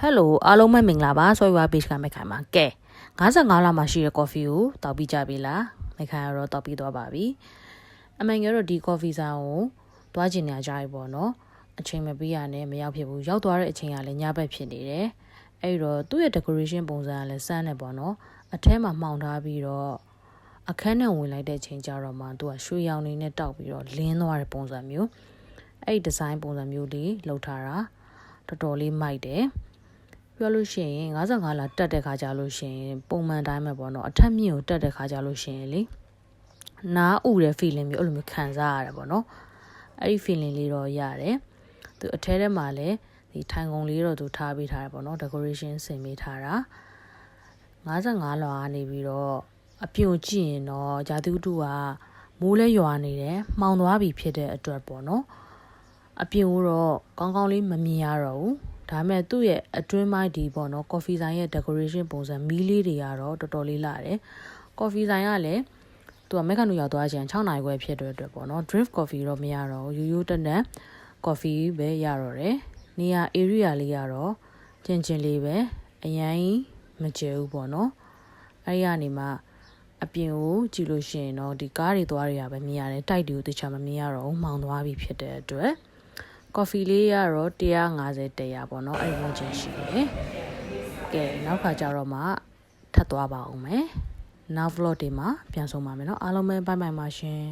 Hello အားလုံးပဲမင်္ဂလာပါဆွဲရွာ page ကမိခိုင်ပါကဲ55လမှရှိတဲ့ coffee ကိုတောက်ပြီးကြပြီလားမိခိုင်ကတော့တောက်ပြီးသွားပါပြီအမှန်ကတော့ဒီ coffee ဆိုင်ကိုတွားကျင်နေကြရပေါ့နော်အချိန်မပေးရနဲ့မရောက်ဖြစ်ဘူးရောက်သွားတဲ့အချိန်ကလည်းညဘက်ဖြစ်နေတယ်အဲ့တော့သူ့ရဲ့ decoration ပုံစံကလည်းစမ်းနေပေါ့နော်အထဲမှာမှောင်ထားပြီးတော့အခန်းထဲဝင်လိုက်တဲ့အချိန်ကျတော့မှသူကရွှေရောင်နေနဲ့တောက်ပြီးတော့လင်းသွားတဲ့ပုံစံမျိုးအဲ့ဒီ design ပုံစံမျိုးလေးလောက်ထားတာတော်တော်လေးမိုက်တယ်ပြောလို့ရှိရင်55လတက်တဲ့ခါကြလို့ရှိရင်ပုံမှန်တိုင်းပဲပေါ့နော်အထက်မြင့်ကိုတက်တဲ့ခါကြလို့ရှိရင်လေနားဥတဲ့ feeling မျိုးအဲ့လိုမျိုးခံစားရတယ်ပေါ့နော်အဲ့ဒီ feeling လေးတော့ရတယ်သူအထဲထဲမှာလည်းဒီထိုင်ကုန်လေးတော့သူထားပေးထားတယ်ပေါ့နော် decoration ဆင်ပေးထားတာ55လကနေပြီးတော့အပြုံကြည့်ရင်တော့ဂျာတိဥတုကမိုးလဲရွာနေတယ်မှောင်သွားပြီဖြစ်တဲ့အတွက်ပေါ့နော်အပြုံတော့ကောင်းကောင်းလေးမမြင်ရတော့ဘူးဒါပေမဲ့သူ့ရဲ့အတွင်းပိုင်းဒီပေါ့နော် coffee ဆိုင်ရဲ့ decoration ပုံစံမီးလေးတွေကတော့တော်တော်လေးလာတယ် coffee ဆိုင်ကလည်းသူကမက်ခနူရောက်သွားခြင်း6နာရီခွဲဖြစ်တဲ့အတွက်ပေါ့နော် drip coffee တော့မရတော့ဘူးရိုးရိုးတက်တက် coffee ပဲရတော့တယ်နေရာ area လေးကတော့ကျင်ကျင်လေးပဲအရင်မကျဲဘူးပေါ့နော်အဲ့ဒီကနေမှအပြင်ကိုကြည့်လို့ရှိရင်တော့ဒီကားတွေသွားရပဲမြင်ရတယ်တိုက်တွေကိုတခြားမမြင်ရတော့ဘူးမှောင်သွားပြီဖြစ်တဲ့အတွက် coffee လေးကတော့150 100ပေါ့နော်အဲ့ဒီဝင်ချင်းရှိတယ်ကဲနောက်ခါကျတော့မှထပ်သွားပါအောင်မယ်နောက် vlog တွေမှာပြန်ဆုံပါမယ်နော်အားလုံးပဲ bye bye ပါရှင်